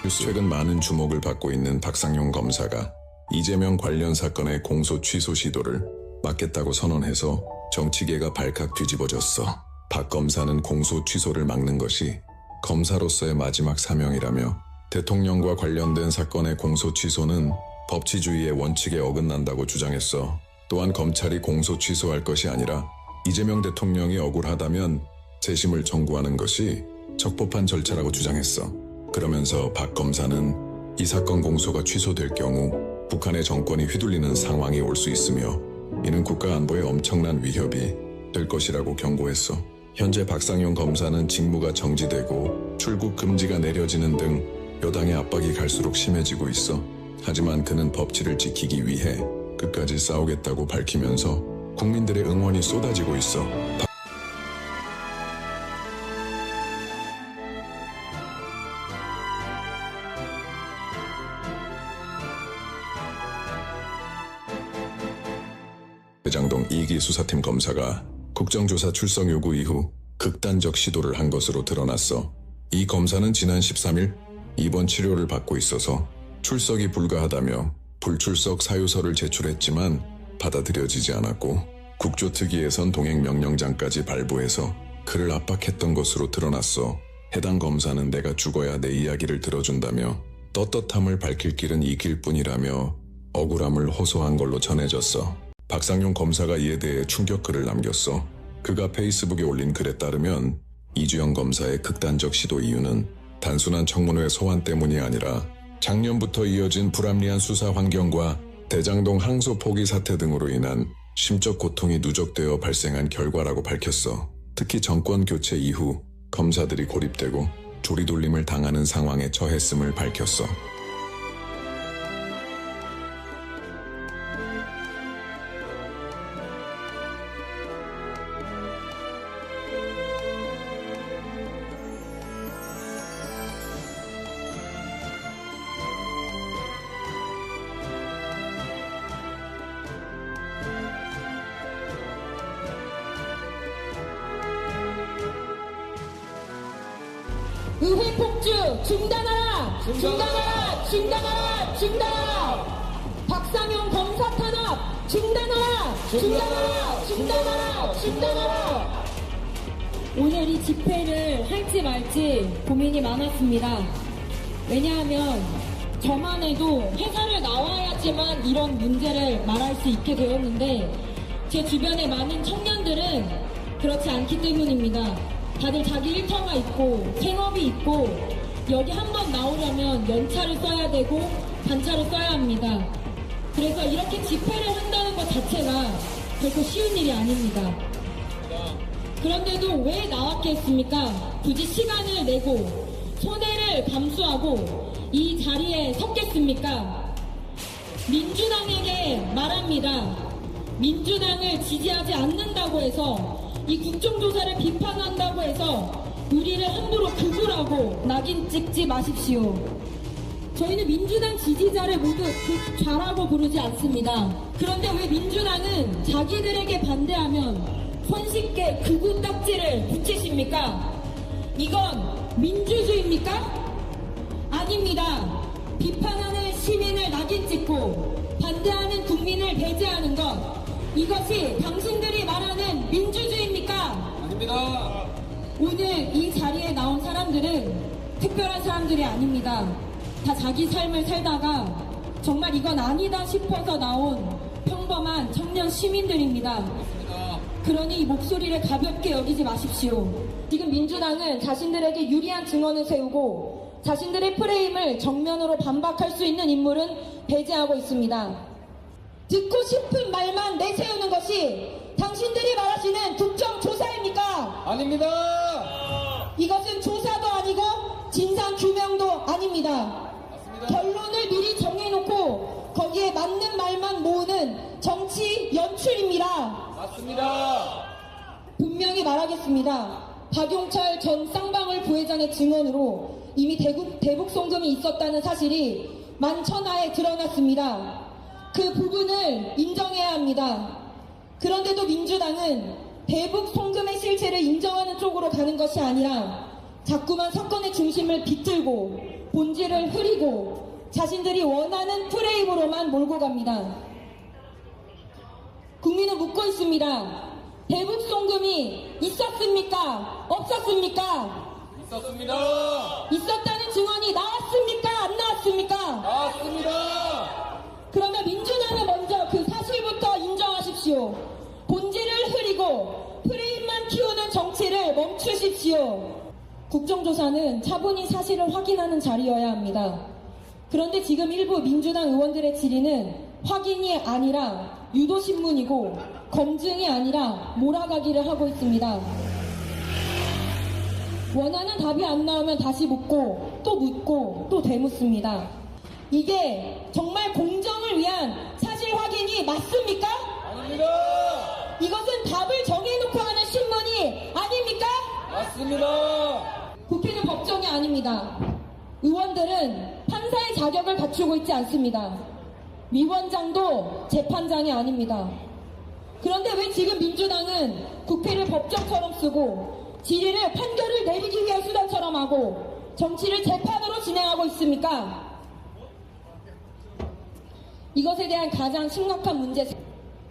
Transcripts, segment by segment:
최근 많은 주목을 받고 있는 박상용 검사가 이재명 관련 사건의 공소 취소 시도를 막겠다고 선언해서 정치계가 발칵 뒤집어졌어. 박 검사는 공소 취소를 막는 것이 검사로서의 마지막 사명이라며 대통령과 관련된 사건의 공소 취소는 법치주의의 원칙에 어긋난다고 주장했어. 또한 검찰이 공소 취소할 것이 아니라 이재명 대통령이 억울하다면 재심을 청구하는 것이 적법한 절차라고 주장했어. 그러면서 박 검사는 이 사건 공소가 취소될 경우 북한의 정권이 휘둘리는 상황이 올 수 있으며 이는 국가 안보에 엄청난 위협이 될 것이라고 경고했어. 현재 박상용 검사는 직무가 정지되고 출국 금지가 내려지는 등 여당의 압박이 갈수록 심해지고 있어. 하지만 그는 법치를 지키기 위해 끝까지 싸우겠다고 밝히면서 국민들의 응원이 쏟아지고 있어. 대장동 2기 수사팀 검사가 국정조사 출석 요구 이후 극단적 시도를 한 것으로 드러났어. 이 검사는 지난 13일 입원 치료를 받고 있어서 출석이 불가하다며 불출석 사유서를 제출했지만 받아들여지지 않았고 국조특위에선 동행명령장까지 발부해서 그를 압박했던 것으로 드러났어. 해당 검사는 내가 죽어야 내 이야기를 들어준다며 떳떳함을 밝힐 길은 이 길뿐이라며 억울함을 호소한 걸로 전해졌어. 박상용 검사가 이에 대해 충격글을 남겼어. 그가 페이스북에 올린 글에 따르면 이주영 검사의 극단적 시도 이유는 단순한 청문회 소환 때문이 아니라 작년부터 이어진 불합리한 수사 환경과 대장동 항소 포기 사태 등으로 인한 심적 고통이 누적되어 발생한 결과라고 밝혔어. 특히 정권 교체 이후 검사들이 고립되고 조리돌림을 당하는 상황에 처했음을 밝혔어. 의회 폭주 중단하라! 중단하라! 중단하라! 중단하라! 박상용 검사 탄압 중단하라! 중단하라! 중단하라! 중단하라! 오늘 이 집회를 할지 말지 고민이 많았습니다. 왜냐하면 저만 해도 회사를 나와야지만 이런 문제를 말할 수 있게 되었는데 제 주변의 많은 청년들은 그렇지 않기 때문입니다. 다들 자기 일터가 있고 생업이 있고 여기 한번 나오려면 연차를 써야 되고 반차를 써야 합니다. 그래서 이렇게 집회를 한다는 것 자체가 결코 쉬운 일이 아닙니다. 그런데도 왜 나왔겠습니까? 굳이 시간을 내고 손해를 감수하고 이 자리에 섰겠습니까? 민주당에게 말합니다. 민주당을 지지하지 않는다고 해서 이 국정조사를 비판한다고 해서 우리를 함부로 극우라고 낙인 찍지 마십시오. 저희는 민주당 지지자를 모두 극좌라고 부르지 않습니다. 그런데 왜 민주당은 자기들에게 반대하면 손쉽게 극우 딱지를 붙이십니까? 이건 민주주의입니까? 아닙니다. 비판하는 시민을 낙인 찍고 반대하는 국민을 배제하는 것, 이것이 당신들이 말하는 민주주의입니까? 아닙니다. 오늘 이 자리에 나온 사람들은 특별한 사람들이 아닙니다. 다 자기 삶을 살다가 정말 이건 아니다 싶어서 나온 평범한 청년 시민들입니다. 그러니 이 목소리를 가볍게 여기지 마십시오. 지금 민주당은 자신들에게 유리한 증언을 세우고 자신들의 프레임을 정면으로 반박할 수 있는 인물은 배제하고 있습니다. 듣고 싶은 말만 내세우는 것이 당신들이 말하시는 국정조사입니까? 아닙니다. 이것은 조사도 아니고 진상규명도 아닙니다. 맞습니다. 결론을 미리 정해놓고 거기에 맞는 말만 모으는 정치 연출입니다. 맞습니다. 분명히 말하겠습니다. 박용철 전 쌍방울 부회장의 증언으로 이미 대북 송금이 있었다는 사실이 만천하에 드러났습니다. 그 부분을 인정해야 합니다. 그런데도 민주당은 대북 송금의 실체를 인정하는 쪽으로 가는 것이 아니라 자꾸만 사건의 중심을 비틀고 본질을 흐리고 자신들이 원하는 프레임으로만 몰고 갑니다. 국민은 묻고 있습니다. 대북 송금이 있었습니까? 없었습니까? 있었습니다. 있었다는 증언이 나왔습니까? 안 나왔습니까? 나왔습니다. 그러면 민주당은 먼저 그 사실부터 인정하십시오. 본질을 흐리고 프레임만 키우는 정치를 멈추십시오. 국정조사는 차분히 사실을 확인하는 자리여야 합니다. 그런데 지금 일부 민주당 의원들의 질의는 확인이 아니라 유도신문이고 검증이 아니라 몰아가기를 하고 있습니다. 원하는 답이 안 나오면 다시 묻고 또 되묻습니다. 이게 정말 공정을 위한 사실 확인이 맞습니까? 아닙니다. 이것은 답을 정해놓고 하는 신문이 아닙니까? 맞습니다. 국회는 법정이 아닙니다. 의원들은 판사의 자격을 갖추고 있지 않습니다. 위원장도 재판장이 아닙니다. 그런데 왜 지금 민주당은 국회를 법정처럼 쓰고 질의를 판결을 내리기 위한 수단처럼 하고 정치를 재판으로 진행하고 있습니까? 이것에 대한 가장 심각한 문제,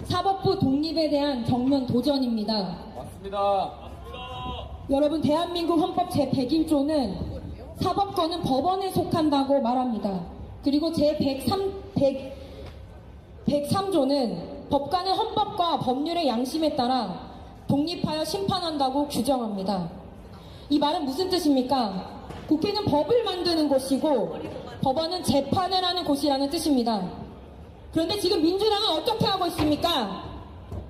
사법부 독립에 대한 정면 도전입니다. 맞습니다. 여러분, 대한민국 헌법 제101조는 사법권은 법원에 속한다고 말합니다. 그리고 제103조는 법관은 헌법과 법률의 양심에 따라 독립하여 심판한다고 규정합니다. 이 말은 무슨 뜻입니까? 국회는 법을 만드는 곳이고 법원은 재판을 하는 곳이라는 뜻입니다. 그런데 지금 민주당은 어떻게 하고 있습니까?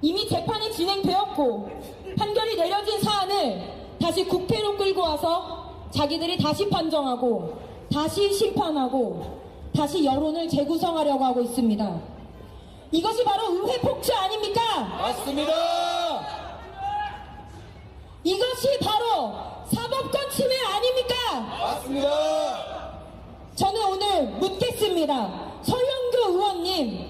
이미 재판이 진행되었고 판결이 내려진 사안을 다시 국회로 끌고 와서 자기들이 다시 판정하고 다시 심판하고 다시 여론을 재구성하려고 하고 있습니다. 이것이 바로 의회 폭주 아닙니까? 맞습니다. 이것이 바로 사법권 침해 아닙니까? 맞습니다. 저는 오늘 묻겠습니다. 서영교 의원님,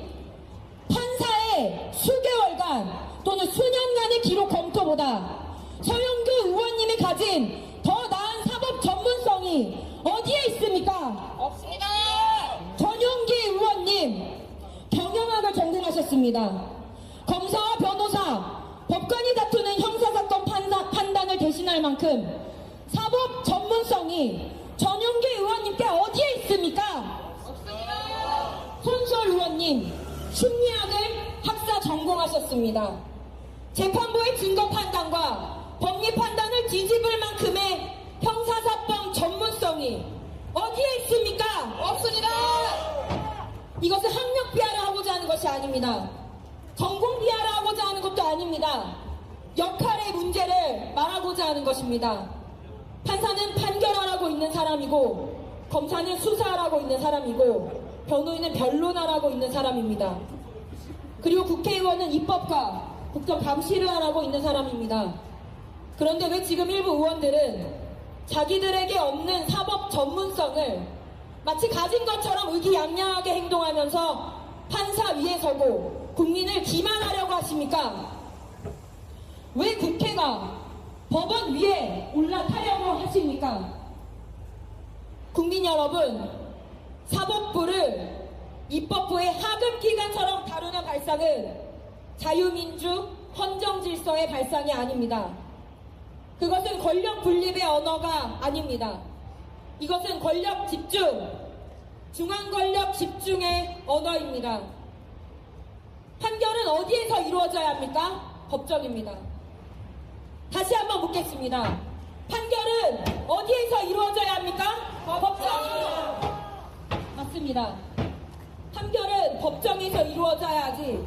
판사의 수개월간 또는 수년간의 기록 검토보다 서영교 의원님이 가진 더 나은 사법 전문성이 어디에 있습니까? 없습니다. 전용기 의원님, 경영학을 전공하셨습니다. 검사와 변호사, 법관이 다투는 형사사건 판단을 대신할 만큼 사법 전문성이 전용기 의원님께 어디에 있습니까? 손수월 의원님, 심리학을 학사 전공하셨습니다. 재판부의 증거 판단과 법리 판단을 뒤집을 만큼의 형사사법 전문성이 어디에 있습니까? 없습니다. 이것은 학력 비하를 하고자 하는 것이 아닙니다. 전공 비하를 하고자 하는 것도 아닙니다. 역할의 문제를 말하고자 하는 것입니다. 판사는 판결하라고 있는 사람이고 검사는 수사하라고 있는 사람이고 변호인은 변론하라고 있는 사람입니다. 그리고 국회의원은 입법과 국정 감시를 하라고 있는 사람입니다. 그런데 왜 지금 일부 의원들은 자기들에게 없는 사법 전문성을 마치 가진 것처럼 의기양양하게 행동하면서 판사 위에 서고 국민을 기만하려고 하십니까? 왜 국회가 법원 위에 올라타려고 하십니까? 국민 여러분, 사법부를 입법부의 하급기관처럼 다루는 발상은 자유민주 헌정질서의 발상이 아닙니다. 그것은 권력 분립의 언어가 아닙니다. 이것은 권력 집중, 중앙 권력 집중의 언어입니다. 판결은 어디에서 이루어져야 합니까? 법정입니다. 다시 한번 묻겠습니다. 판결은 어디에서 이루어져야 합니까? 법정입니다. 맞습니다. 판결은 법정에서 이루어져야지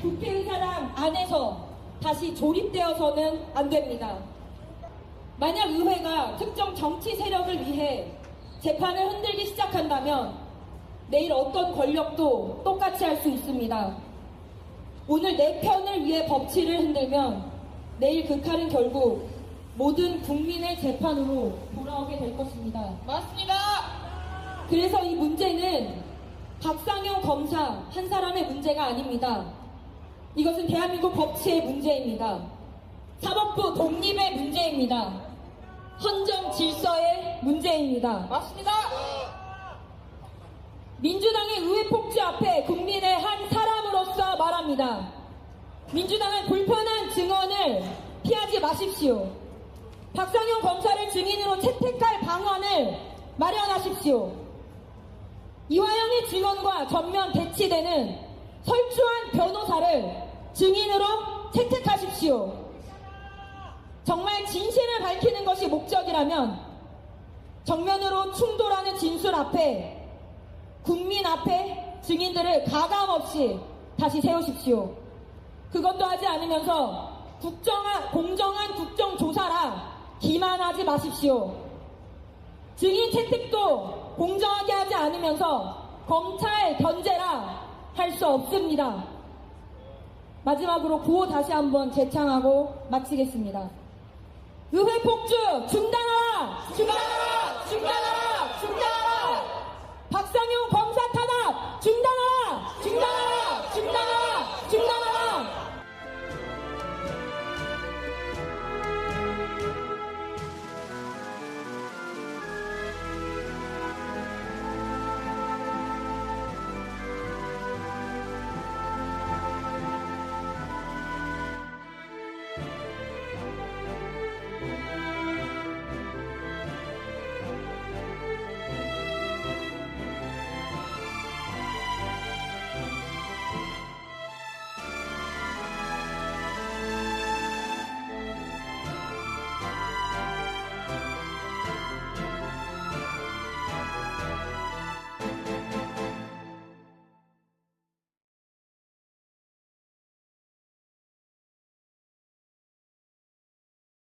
국회의사당 안에서 다시 조립되어서는 안 됩니다. 만약 의회가 특정 정치 세력을 위해 재판을 흔들기 시작한다면 내일 어떤 권력도 똑같이 할 수 있습니다. 오늘 내 편을 위해 법치를 흔들면 내일 그 칼은 결국 모든 국민의 재판으로 돌아오게 될 것입니다. 맞습니다. 그래서 이 문제는 박상용 검사 한 사람의 문제가 아닙니다. 이것은 대한민국 법치의 문제입니다. 사법부 독립의 문제입니다. 헌정 질서의 문제입니다. 맞습니다. 민주당의 의회 폭주 앞에 국민의 한 사람으로서 말합니다. 민주당은 불편한 증언을 피하지 마십시오. 박상현 검사를 증인으로 채택할 방안을 마련하십시오. 이화영의 증언과 전면 대치되는 설주한 변호사를 증인으로 채택하십시오. 정말 진실을 밝히는 것이 목적이라면 정면으로 충돌하는 진술 앞에 국민 앞에 증인들을 가감없이 다시 세우십시오. 그것도 하지 않으면서 공정한 국정조사라 기만하지 마십시오. 증인 채택도 공정하게 하지 않으면서 검찰 견제라 할 수 없습니다. 마지막으로 구호 다시 한번 재창하고 마치겠습니다. 의회 폭주 중단하라! 중단하라! 중단하라!